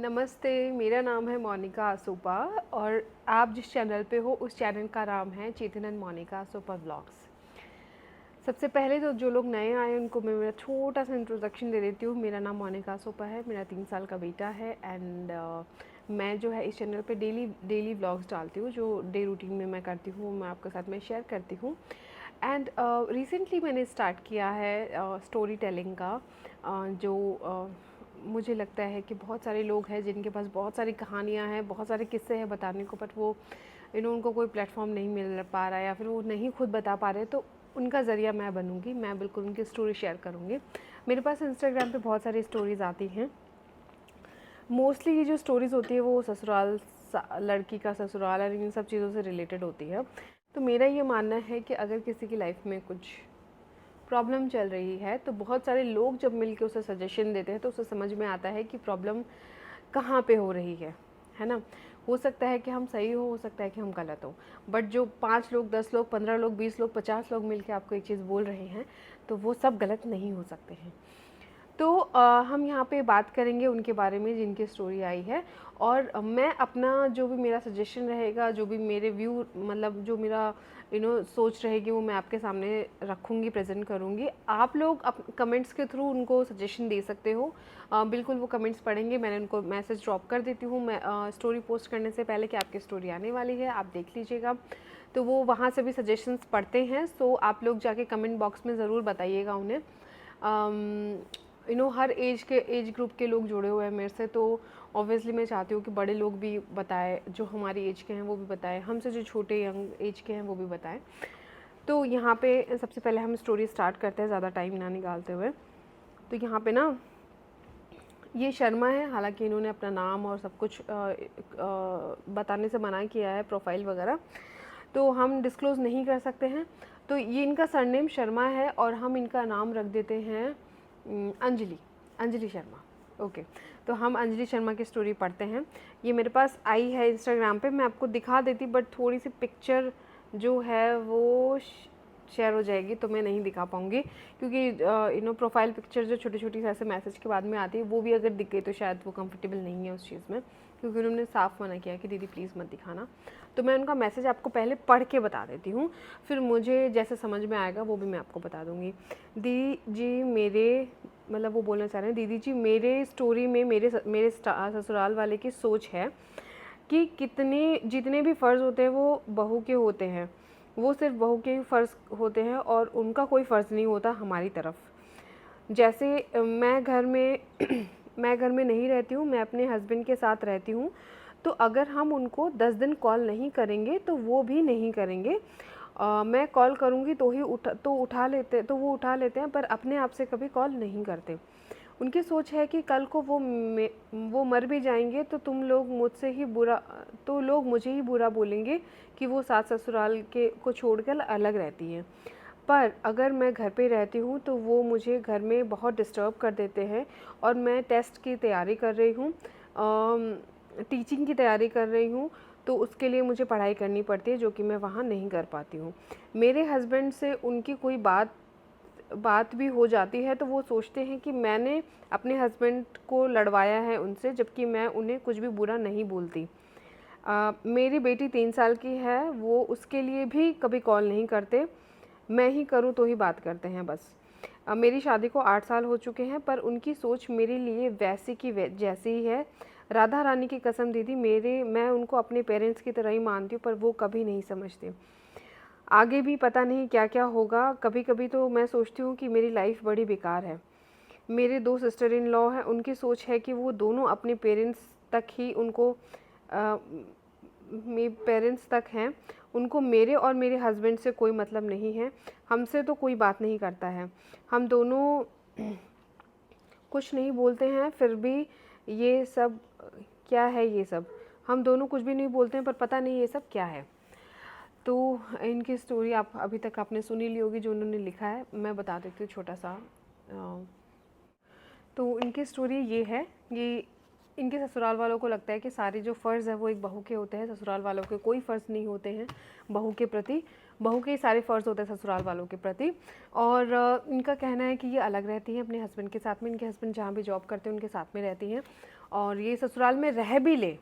नमस्ते, मेरा नाम है मोनिका आसोपा और आप जिस चैनल पे हो उस चैनल का नाम है चेतन एंड मोनिका आसोपा व्लॉग्स। सबसे पहले तो जो लोग नए आए उनको मैं मेरा छोटा सा इंट्रोडक्शन दे देती हूँ। मेरा नाम मोनिका आसोपा है, मेरा 3 साल का बेटा है एंड मैं जो है इस चैनल पे डेली व्लॉग्स डालती हूँ। जो डे रूटीन में मैं करती हूँ मैं आपके साथ में शेयर करती हूँ। एंड रिसेंटली मैंने स्टार्ट किया है स्टोरी टेलिंग का, मुझे लगता है कि बहुत सारे लोग हैं जिनके पास बहुत सारी कहानियाँ हैं, बहुत सारे किस्से हैं बताने को, बट वो उनको कोई प्लेटफॉर्म नहीं मिल पा रहा है या फिर वो नहीं खुद बता पा रहे। तो उनका ज़रिया मैं बनूँगी, मैं बिल्कुल उनकी स्टोरी शेयर करूँगी। मेरे पास इंस्टाग्राम पे बहुत सारी स्टोरीज़ आती हैं। मोस्टली ये जो स्टोरीज़ होती है वो ससुराल, लड़की का ससुराल और इन सब चीज़ों से रिलेटेड होती है। तो मेरा ये मानना है कि अगर किसी की लाइफ में कुछ प्रॉब्लम चल रही है तो बहुत सारे लोग जब मिलके उसे सजेशन देते हैं तो उसे समझ में आता है कि प्रॉब्लम कहाँ पे हो रही है ना। हो सकता है कि हम सही हो सकता है कि हम गलत हो, बट जो 5 लोग, 10 लोग, 15 लोग, 20 लोग, 50 लोग मिलके आपको एक चीज़ बोल रहे हैं तो वो सब गलत नहीं हो सकते हैं। तो हम यहाँ पे बात करेंगे उनके बारे में जिनकी स्टोरी आई है। और मैं अपना जो भी मेरा सजेशन रहेगा, जो भी मेरे व्यू, मतलब जो मेरा सोच रहेगी, वो मैं आपके सामने रखूँगी, प्रेजेंट करूँगी। आप लोग कमेंट्स के थ्रू उनको सजेशन दे सकते हो। बिल्कुल वो कमेंट्स पढ़ेंगे, मैंने उनको मैसेज ड्रॉप कर देती हूँ मैं स्टोरी पोस्ट करने से पहले कि आपकी स्टोरी आने वाली है, आप देख लीजिएगा। तो वो वहाँ से भी सजेशंस पढ़ते हैं। सो आप लोग जाके कमेंट बॉक्स में ज़रूर बताइएगा उन्हें। हर एज ग्रुप के लोग जुड़े हुए हैं मेरे से, तो ऑब्वियसली मैं चाहती हूँ कि बड़े लोग भी बताएं, जो हमारी एज के हैं वो भी बताएं, हमसे जो छोटे यंग एज के हैं वो भी बताएं। तो यहाँ पे सबसे पहले हम स्टोरी स्टार्ट करते हैं ज़्यादा टाइम ना निकालते हुए। तो यहाँ पे ना ये शर्मा है, हालांकि इन्होंने अपना नाम और सब कुछ बताने से मना किया है, प्रोफाइल वगैरह तो हम डिस्क्लोज़ नहीं कर सकते हैं। तो ये इनका सरनेम शर्मा है और हम इनका नाम रख देते हैं अंजलि शर्मा। ओके, तो हम अंजलि शर्मा की स्टोरी पढ़ते हैं। ये मेरे पास आई है इंस्टाग्राम पे, मैं आपको दिखा देती बट थोड़ी सी पिक्चर जो है वो शेयर हो जाएगी तो मैं नहीं दिखा पाऊँगी, क्योंकि प्रोफाइल पिक्चर जो छोटी छोटी ऐसे मैसेज के बाद में आती है वो भी अगर दिख गई तो शायद वो कंफर्टेबल नहीं है उस चीज़ में, क्योंकि उन्होंने साफ़ मना किया कि दीदी प्लीज़ मत दिखाना। तो मैं उनका मैसेज आपको पहले पढ़ के बता देती हूँ, फिर मुझे जैसे समझ में आएगा वो भी मैं आपको बता दूँगी। दीदी जी मेरे, मतलब वो बोलना चाह रहे हैं, दीदी जी मेरे स्टोरी में मेरे ससुराल वाले की सोच है कि जितने भी फ़र्ज़ होते हैं वो बहू के होते हैं, वो सिर्फ बहू के ही फ़र्ज़ होते हैं और उनका कोई फ़र्ज़ नहीं होता हमारी तरफ। जैसे मैं घर में मैं घर में नहीं रहती हूँ, मैं अपने हस्बैंड के साथ रहती हूँ, तो अगर हम उनको 10 दिन कॉल नहीं करेंगे तो वो भी नहीं करेंगे। मैं कॉल करूँगी तो वो उठा लेते हैं, पर अपने आप से कभी कॉल नहीं करते। उनकी सोच है कि कल को वो मर भी जाएंगे तो लोग मुझे ही बुरा बोलेंगे कि वो सास ससुराल के को छोड़कर अलग रहती हैं। पर अगर मैं घर पे रहती हूँ तो वो मुझे घर में बहुत डिस्टर्ब कर देते हैं। और मैं टेस्ट की तैयारी कर रही हूँ, टीचिंग की तैयारी कर रही हूँ, तो उसके लिए मुझे पढ़ाई करनी पड़ती है जो कि मैं वहाँ नहीं कर पाती हूँ। मेरे हस्बैंड से उनकी कोई बात भी हो जाती है तो वो सोचते हैं कि मैंने अपने हस्बैंड को लड़वाया है उनसे, जबकि मैं उन्हें कुछ भी बुरा नहीं बोलती। मेरी बेटी 3 साल की है, वो उसके लिए भी कभी कॉल नहीं करते, मैं ही करूँ तो ही बात करते हैं बस। मेरी शादी को 8 साल हो चुके हैं पर उनकी सोच मेरे लिए वैसी की जैसी ही है। राधा रानी की कसम दीदी, मैं उनको अपने पेरेंट्स की तरह ही मानती हूँ पर वो कभी नहीं समझते। आगे भी पता नहीं क्या क्या होगा। कभी कभी तो मैं सोचती हूँ कि मेरी लाइफ बड़ी बेकार है। मेरे 2 सिस्टर इन लॉ हैं, उनकी सोच है कि वो दोनों अपने पेरेंट्स तक हैं, उनको मेरे और मेरे हस्बैंड से कोई मतलब नहीं है, हमसे तो कोई बात नहीं करता है, हम दोनों कुछ नहीं बोलते हैं, फिर भी ये सब क्या है, ये सब हम दोनों कुछ भी नहीं बोलते हैं पर पता नहीं ये सब क्या है। तो इनकी स्टोरी आप अभी तक आपने सुनी ली होगी जो उन्होंने लिखा है, मैं बता देती हूँ छोटा सा। तो इनकी स्टोरी ये है, ये इनके ससुराल वालों को लगता है कि सारे जो फ़र्ज़ है वो एक बहू के होते हैं, ससुराल वालों के कोई फ़र्ज़ नहीं होते हैं बहू के प्रति, बहू के ही सारे फ़र्ज़ होते हैं ससुराल वालों के प्रति। और इनका कहना है कि ये अलग रहती हैं अपने हस्बैंड के साथ में, इनके हस्बैंड जहाँ भी जॉब करते हैं उनके साथ में रहती हैं और ये ससुराल में रह भी ले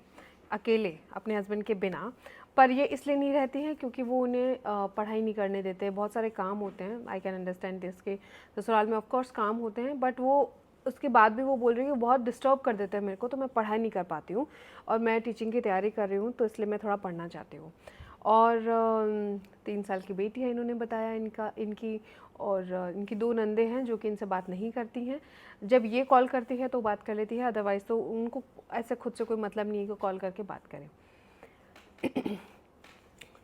अकेले अपने हस्बैंड के बिना, पर ये इसलिए नहीं रहती हैं क्योंकि वो उन्हें पढ़ाई नहीं करने देते, बहुत सारे काम होते हैं। आई कैन अंडरस्टैंड दिस के ससुराल में ऑफ कोर्स काम होते हैं, बट वो उसके बाद भी वो बोल रही है कि बहुत डिस्टर्ब कर देते हैं मेरे को, तो मैं पढ़ाई नहीं कर पाती हूँ और मैं टीचिंग की तैयारी कर रही हूँ, तो इसलिए मैं थोड़ा पढ़ना चाहती हूँ। और 3 साल की बेटी है, इन्होंने बताया इनकी, और इनकी 2 नंदे हैं जो कि इनसे बात नहीं करती हैं। जब ये कॉल करती है तो बात कर लेती है, अदरवाइज़ तो उनको ऐसे खुद से कोई मतलब नहीं है कि कॉल करके बात करें।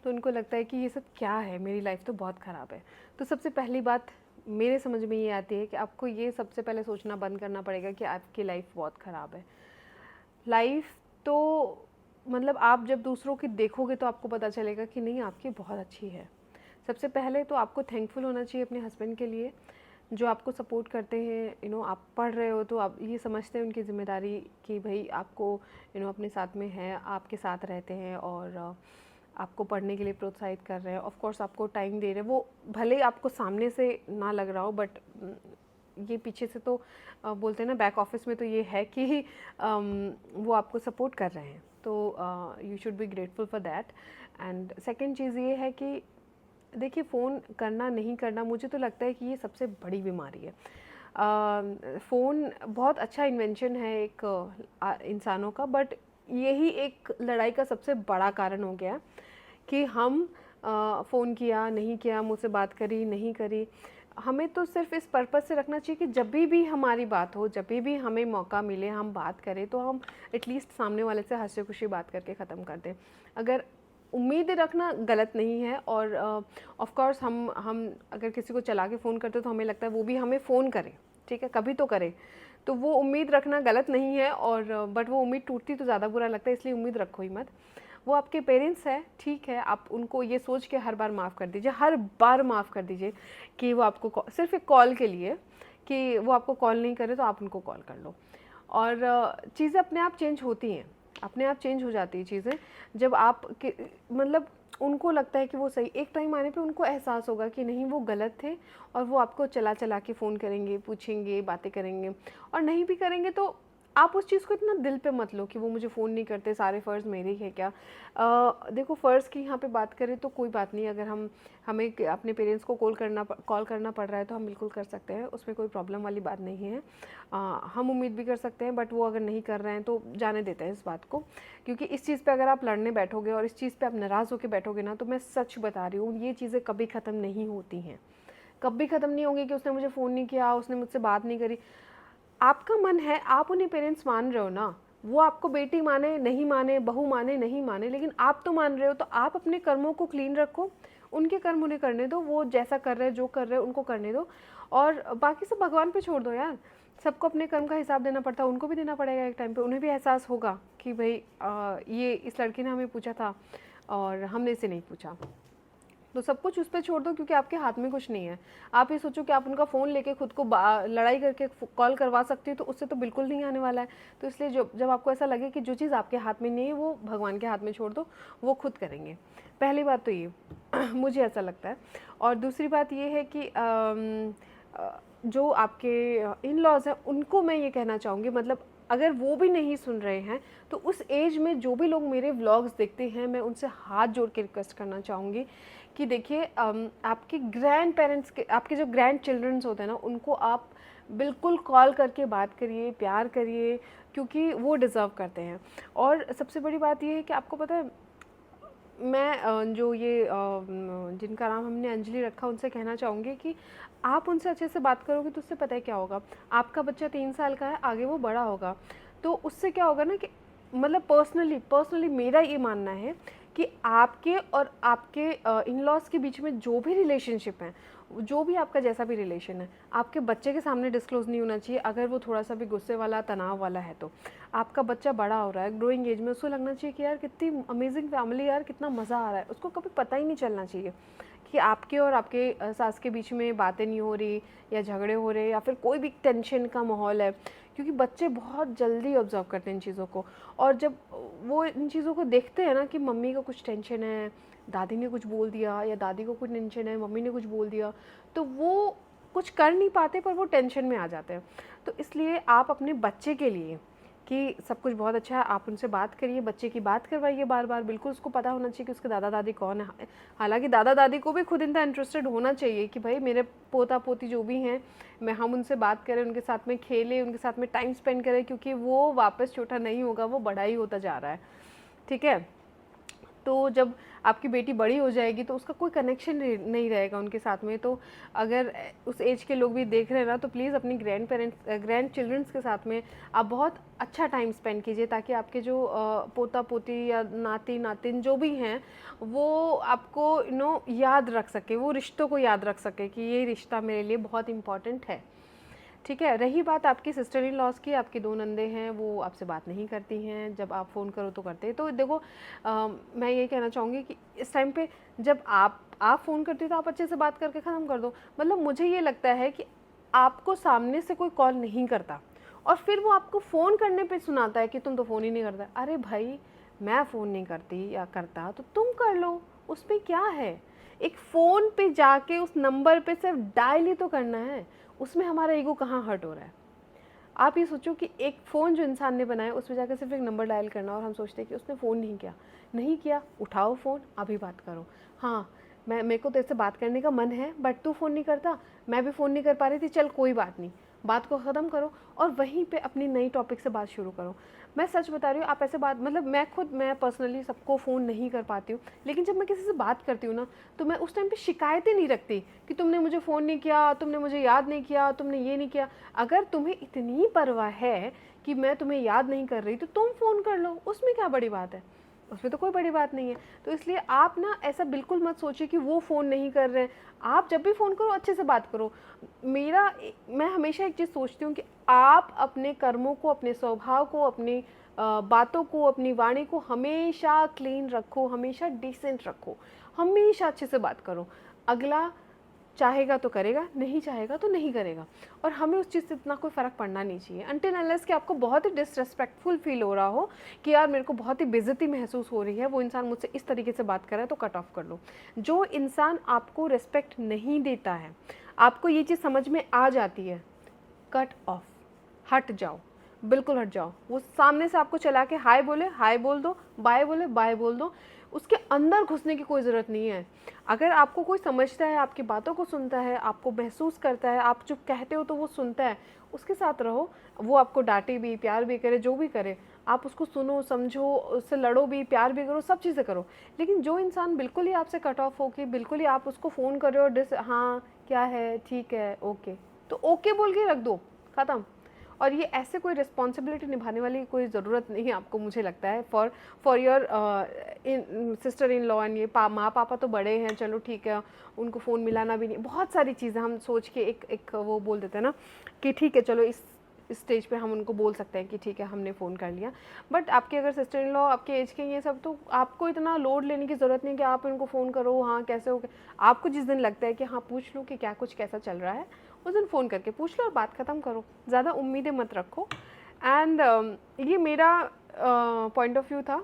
तो उनको लगता है कि ये सब क्या है, मेरी लाइफ तो बहुत ख़राब है। तो सबसे पहली बात मेरे समझ में ये आती है कि आपको ये सबसे पहले सोचना बंद करना पड़ेगा कि आपकी लाइफ बहुत ख़राब है। लाइफ तो मतलब आप जब दूसरों की देखोगे तो आपको पता चलेगा कि नहीं, आपकी बहुत अच्छी है। सबसे पहले तो आपको थैंकफुल होना चाहिए अपने हस्बैंड के लिए जो आपको सपोर्ट करते हैं। आप पढ़ रहे हो तो आप ये समझते हैं उनकी ज़िम्मेदारी कि भाई आपको अपने साथ में है, आपके साथ रहते हैं और आपको पढ़ने के लिए प्रोत्साहित कर रहे हैं। ऑफ कोर्स आपको टाइम दे रहे हैं, वो भले आपको सामने से ना लग रहा हो, बट ये पीछे से तो बोलते हैं ना, बैक ऑफिस में तो ये है कि वो आपको सपोर्ट कर रहे हैं। तो you should be grateful for that. And second चीज़ ये है कि देखिए, फ़ोन करना नहीं करना, मुझे तो लगता है कि ये सबसे बड़ी बीमारी है। फ़ोन बहुत अच्छा इन्वेंशन है एक इंसानों का, बट यही एक लड़ाई का सबसे बड़ा कारण हो गया कि हम फ़ोन किया नहीं किया, मुझसे बात करी नहीं करी। हमें तो सिर्फ इस पर्पज़ से रखना चाहिए कि जब भी हमारी बात हो, जब भी हमें मौका मिले हम बात करें, तो हम एटलीस्ट सामने वाले से हंसी खुशी बात करके ख़त्म कर दें। अगर उम्मीद रखना गलत नहीं है, और ऑफ कोर्स हम अगर किसी को चला के फ़ोन करते तो हमें लगता है वो भी हमें फ़ोन करे, ठीक है, कभी तो करे, तो वो उम्मीद रखना गलत नहीं है। और बट वो उम्मीद टूटती तो ज़्यादा बुरा लगता है, इसलिए उम्मीद रखो ही मत। वो आपके पेरेंट्स हैं, ठीक है, आप उनको ये सोच के हर बार माफ़ कर दीजिए, हर बार माफ़ कर दीजिए कि वो आपको सिर्फ एक कॉल के लिए, कि वो आपको कॉल नहीं करे तो आप उनको कॉल कर लो। और चीज़ें अपने आप चेंज होती हैं, अपने आप चेंज हो जाती हैं चीज़ें जब आप मतलब उनको लगता है कि वो सही। एक टाइम आने पे उनको एहसास होगा कि नहीं, वो गलत थे, और वो आपको चला चला के फ़ोन करेंगे, पूछेंगे, बातें करेंगे। और नहीं भी करेंगे तो आप उस चीज़ को इतना दिल पे मत लो कि वो मुझे फ़ोन नहीं करते, सारे फ़र्ज़ मेरे ही है क्या। देखो, फ़र्ज़ की यहाँ पे बात करें तो कोई बात नहीं, अगर हमें अपने पेरेंट्स को कॉल करना पड़ रहा है तो हम बिल्कुल कर सकते हैं, उसमें कोई प्रॉब्लम वाली बात नहीं है। हम उम्मीद भी कर सकते हैं, बट वो अगर नहीं कर रहे हैं तो जाने देते हैं इस बात को। क्योंकि इस चीज़ पे अगर आप लड़ने बैठोगे और इस चीज़ पे आप नाराज़ होकर बैठोगे ना, तो मैं सच बता रही हूँ, ये चीज़ें कभी ख़त्म नहीं होती हैं, कभी ख़त्म नहीं होंगी कि उसने मुझे फ़ोन नहीं किया, उसने मुझसे बात नहीं करी। आपका मन है, आप उन्हें पेरेंट्स मान रहे हो ना, वो आपको बेटी माने नहीं माने, बहू माने नहीं माने, लेकिन आप तो मान रहे हो। तो आप अपने कर्मों को क्लीन रखो, उनके कर्म उन्हें करने दो, वो जैसा कर रहे हैं, जो कर रहे हैं उनको करने दो, और बाकी सब भगवान पे छोड़ दो यार। सबको अपने कर्म का हिसाब देना पड़ता है, उनको भी देना पड़ेगा एक टाइम पे। उन्हें भी एहसास होगा कि भाई ये इस लड़की ने हमें पूछा था और हमने इसे नहीं पूछा। तो सब कुछ उस पर छोड़ दो, क्योंकि आपके हाथ में कुछ नहीं है। आप ये सोचो कि आप उनका फ़ोन लेके खुद को लड़ाई करके कॉल करवा सकती हो, तो उससे तो बिल्कुल नहीं आने वाला है। तो इसलिए जब आपको ऐसा लगे कि जो चीज़ आपके हाथ में नहीं है वो भगवान के हाथ में छोड़ दो, वो खुद करेंगे। पहली बात तो ये मुझे ऐसा लगता है। और दूसरी बात ये है कि जो आपके इन लॉज हैं उनको मैं ये कहना चाहूँगी, मतलब अगर वो भी नहीं सुन रहे हैं तो उस एज में जो भी लोग मेरे व्लॉग्स देखते हैं, मैं उनसे हाथ जोड़ के रिक्वेस्ट करना चाहूँगी कि देखिए, आपके ग्रैंड पेरेंट्स के, आपके जो ग्रैंड चिल्ड्रंस होते हैं ना, उनको आप बिल्कुल कॉल करके बात करिए, प्यार करिए, क्योंकि वो डिज़र्व करते हैं। और सबसे बड़ी बात ये है कि आपको पता है, मैं जो ये जिनका नाम हमने अंजलि रखा, उनसे कहना चाहूँगी कि आप उनसे अच्छे से बात करोगे तो उससे पता है क्या होगा। आपका बच्चा 3 साल का है, आगे वो बड़ा होगा, तो उससे क्या होगा ना कि मतलब पर्सनली मेरा ये मानना है कि आपके और आपके इन लॉज के बीच में जो भी रिलेशनशिप है, जो भी आपका जैसा भी रिलेशन है, आपके बच्चे के सामने डिस्क्लोज़ नहीं होना चाहिए। अगर वो थोड़ा सा भी गुस्से वाला, तनाव वाला है, तो आपका बच्चा बड़ा हो रहा है, ग्रोइंग एज में, उसको लगना चाहिए कि यार कितनी अमेजिंग फैमिली, यार कितना मज़ा आ रहा है। उसको कभी पता ही नहीं चलना चाहिए कि आपके और आपके सास के बीच में बातें नहीं हो रही, या झगड़े हो रहे, या फिर कोई भी टेंशन का माहौल है। क्योंकि बच्चे बहुत जल्दी ऑब्जर्व करते हैं इन चीज़ों को, और जब वो इन चीज़ों को देखते हैं ना कि मम्मी को कुछ टेंशन है, दादी ने कुछ बोल दिया, या दादी को कुछ टेंशन है, मम्मी ने कुछ बोल दिया, तो वो कुछ कर नहीं पाते, पर वो टेंशन में आ जाते हैं। तो इसलिए आप अपने बच्चे के लिए कि सब कुछ बहुत अच्छा है, आप उनसे बात करिए, बच्चे की बात करवाइए बार बार, बिल्कुल उसको पता होना चाहिए कि उसके दादा दादी कौन है। हालांकि दादा दादी को भी खुद इतना इंटरेस्टेड होना चाहिए कि भाई मेरे पोता पोती जो भी हैं, हम उनसे बात करें, उनके साथ में खेलें, उनके साथ में टाइम स्पेंड करें, क्योंकि वो वापस छोटा नहीं होगा, वो बड़ा ही होता जा रहा है, ठीक है। तो जब आपकी बेटी बड़ी हो जाएगी तो उसका कोई कनेक्शन नहीं रहेगा उनके साथ में। तो अगर उस एज के लोग भी देख रहे हैं ना, तो प्लीज़ अपनी ग्रैंड चिल्ड्रंस के साथ में आप बहुत अच्छा टाइम स्पेंड कीजिए, ताकि आपके जो पोता पोती या नाती नातिन जो भी हैं वो आपको याद रख सके, वो रिश्तों को याद रख सके कि ये रिश्ता मेरे लिए बहुत इम्पॉर्टेंट है, ठीक है। रही बात आपकी सिस्टर इन लॉज की, आपकी 2 नंदे हैं, वो आपसे बात नहीं करती हैं, जब आप फ़ोन करो तो करते हैं। तो देखो मैं ये कहना चाहूँगी कि इस टाइम पे जब आप फ़ोन करती हो तो आप अच्छे से बात करके ख़त्म कर दो। मतलब मुझे ये लगता है कि आपको सामने से कोई कॉल नहीं करता और फिर वो आपको फ़ोन करने पे सुनाता है कि तुम तो फ़ोन ही नहीं करता। अरे भाई, मैं फ़ोन नहीं करती या करता तो तुम कर लो, उसमें क्या है। एक फ़ोन पे जाके उस नंबर पे सिर्फ डायल ही तो करना है, उसमें हमारा ईगो कहाँ हर्ट हो रहा है। आप ये सोचो कि एक फ़ोन जो इंसान ने बनाया उसमें जाकर सिर्फ एक नंबर डायल करना, और हम सोचते हैं कि उसने फ़ोन नहीं किया, उठाओ फ़ोन, अभी बात करो। हाँ, मेरे को तेरे से बात करने का मन है, बट तू फ़ोन नहीं करता, मैं भी फ़ोन नहीं कर पा रही थी, चल कोई बात नहीं, बात को ख़त्म करो और वहीं पे अपनी नई टॉपिक से बात शुरू करो। मैं सच बता रही हूँ, आप ऐसे बात, मतलब मैं पर्सनली सबको फ़ोन नहीं कर पाती हूँ, लेकिन जब मैं किसी से बात करती हूँ ना, तो मैं उस टाइम पे शिकायतें नहीं रखती कि तुमने मुझे फ़ोन नहीं किया, तुमने मुझे याद नहीं किया, तुमने ये नहीं किया। अगर तुम्हें इतनी परवाह है कि मैं तुम्हें याद नहीं कर रही, तो तुम फ़ोन कर लो, उसमें क्या बड़ी बात है, उसमें तो कोई बड़ी बात नहीं है। तो इसलिए आप ना ऐसा बिल्कुल मत सोचिए कि वो फ़ोन नहीं कर रहे हैं। आप जब भी फ़ोन करो अच्छे से बात करो। मैं हमेशा एक चीज़ सोचती हूँ कि आप अपने कर्मों को, अपने स्वभाव को, अपनी बातों को, अपनी वाणी को हमेशा क्लीन रखो, हमेशा डिसेंट रखो, हमेशा अच्छे से बात करो। अगला चाहेगा तो करेगा, नहीं चाहेगा तो नहीं करेगा, और हमें उस चीज़ से इतना कोई फ़र्क पड़ना नहीं चाहिए अनटिल अनलेस कि आपको बहुत ही डिसरिस्पेक्टफुल फील हो रहा हो कि यार मेरे को बहुत ही बेइज्जती महसूस हो रही है, वो इंसान मुझसे इस तरीके से बात कर रहा है, तो कट ऑफ कर लो। जो इंसान आपको रिस्पेक्ट नहीं देता है, आपको ये चीज़ समझ में आ जाती है, कट ऑफ, हट जाओ, बिल्कुल हट जाओ। वो सामने से आपको चला के हाय बोले हाय बोल दो, बाय बोले बाय बोल दो, उसके अंदर घुसने की कोई ज़रूरत नहीं है। अगर आपको कोई समझता है, आपकी बातों को सुनता है, आपको महसूस करता है, आप जो कहते हो तो वो सुनता है, उसके साथ रहो। वो आपको डांटे भी, प्यार भी करे, जो भी करे, आप उसको सुनो, समझो, उससे लड़ो भी, प्यार भी करो, सब चीज़ें करो। लेकिन जो इंसान बिल्कुल ही आपसे कट ऑफ हो कि बिल्कुल ही आप उसको फ़ोन कर रहे हो, हाँ क्या है, ठीक है, ओके, तो ओके बोल के रख दो, ख़त्म। और ये ऐसे कोई रिस्पॉन्सिबिलिटी निभाने वाली कोई ज़रूरत नहीं है आपको, मुझे लगता है, for your sister in law and ये माँ पापा तो बड़े हैं, चलो ठीक है, उनको फ़ोन मिलाना भी नहीं, बहुत सारी चीज़ें हम सोच के एक वो बोल देते हैं ना कि ठीक है चलो इस स्टेज पे हम उनको बोल सकते हैं कि ठीक है हमने फ़ोन कर लिया। बट आपके अगर सिस्टर इन लॉ आपके एज के ये सब, तो आपको इतना लोड लेने की ज़रूरत नहीं कि आप इनको फ़ोन करो, हाँ कैसे हो, आपको जिस दिन लगता है कि हाँ पूछ लूँ कि क्या कुछ कैसा चल रहा है, उस दिन फ़ोन करके पूछ लो और बात ख़त्म करो, ज़्यादा उम्मीदें मत रखो। एंड ये मेरा पॉइंट ऑफ व्यू था।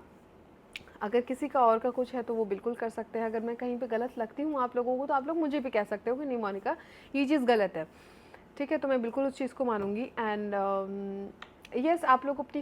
अगर किसी का और का कुछ है तो वो बिल्कुल कर सकते हैं। अगर मैं कहीं पे गलत लगती हूँ आप लोगों को, तो आप लोग मुझे भी कह सकते हो कि नहीं मोनिका ये चीज़ गलत है, ठीक है, तो मैं बिल्कुल उस चीज़ को मानूंगी। एंड यस, आप लोग अपनी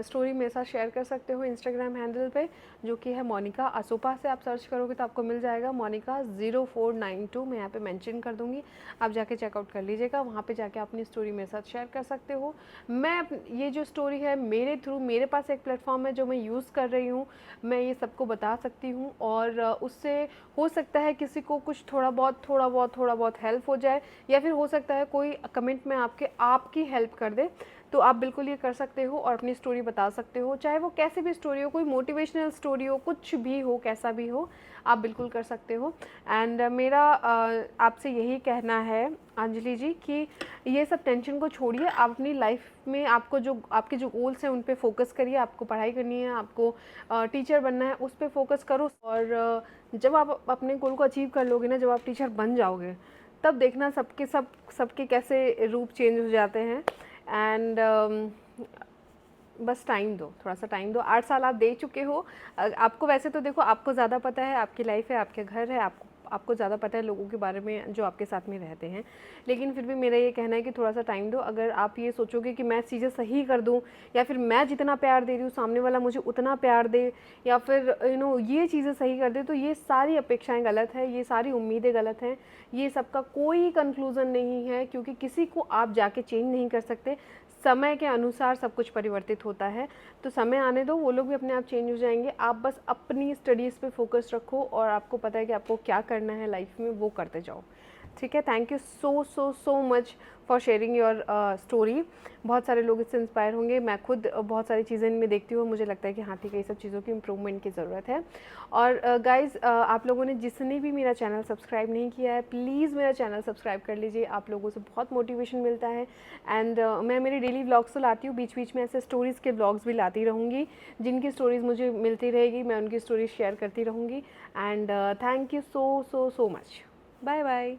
स्टोरी मेरे साथ शेयर कर सकते हो इंस्टाग्राम हैंडल पे, जो कि है मोनिका असोपा, से आप सर्च करोगे तो आपको मिल जाएगा, मोनिका 0492, मैं यहाँ पे मेंशन कर दूँगी, आप जाके चेकआउट कर लीजिएगा, वहाँ पे जाके अपनी स्टोरी मेरे साथ शेयर कर सकते हो। मैं ये जो स्टोरी है मेरे थ्रू, मेरे पास एक प्लेटफॉर्म है जो मैं यूज़ कर रही हूँ, मैं ये सबको बता सकती हूँ, और उससे हो सकता है किसी को कुछ थोड़ा बहुत हेल्प हो जाए, या फिर हो सकता है कोई कमेंट में आपकी हेल्प कर दे, तो आप बिल्कुल ये कर सकते हो और अपनी स्टोरी बता सकते हो, चाहे वो कैसे भी स्टोरी हो, कोई मोटिवेशनल स्टोरी हो, कुछ भी हो, कैसा भी हो, आप बिल्कुल कर सकते हो। एंड मेरा आपसे यही कहना है अंजलि जी कि ये सब टेंशन को छोड़िए, आप अपनी लाइफ में आपके जो गोल्स हैं उन पे फोकस करिए, आपको पढ़ाई करनी है, आपको टीचर बनना है, उस पर फोकस करो। और जब आप अपने गोल को अचीव कर लोगे ना, जब आप टीचर बन जाओगे, तब देखना सबके कैसे रूप चेंज हो जाते हैं। एंड बस टाइम दो, थोड़ा सा टाइम दो, 8 साल आप दे चुके हो। आपको वैसे तो देखो, आपको ज़्यादा पता है, आपकी लाइफ है, आपके घर है, आपको ज़्यादा पता है लोगों के बारे में जो आपके साथ में रहते हैं। लेकिन फिर भी मेरा ये कहना है कि थोड़ा सा टाइम दो। अगर आप ये सोचोगे कि मैं चीज़ें सही कर दूँ, या फिर मैं जितना प्यार दे रही हूँ सामने वाला मुझे उतना प्यार दे, या फिर ये चीज़ें सही कर दे, तो ये सारी अपेक्षाएं गलत है, ये सारी उम्मीदें गलत हैं। ये सबका कोई कंक्लूज़न नहीं है, क्योंकि किसी को आप जाके चेंज नहीं कर सकते। समय के अनुसार सब कुछ परिवर्तित होता है, तो समय आने दो, वो लोग भी अपने आप चेंज हो जाएंगे। आप बस अपनी स्टडीज़ पे फोकस रखो, और आपको पता है कि आपको क्या करना है लाइफ में, वो करते जाओ। ठीक है, thank you so so so much for sharing your story. बहुत सारे लोग इससे इंस्पायर होंगे। मैं खुद बहुत सारी चीज़ें इनमें देखती हूँ, मुझे लगता है कि हाँ ठीक है, ये सब चीज़ों की इम्प्रूवमेंट की ज़रूरत है। और गाइज़, आप लोगों ने जिसने भी मेरा चैनल सब्सक्राइब नहीं किया है, प्लीज़ मेरा चैनल सब्सक्राइब कर लीजिए। आप लोगों से बहुत मोटिवेशन मिलता है। एंड मैं मेरी डेली व्लॉग्स तो लाती हूँ, बीच बीच में ऐसे स्टोरीज़ के व्लॉग्स भी लाती रहूँगी। जिनकी स्टोरीज़ मुझे मिलती रहेगी, मैं उनकी स्टोरीज़ शेयर करती रहूँगी। And thank you so so so much. Bye bye.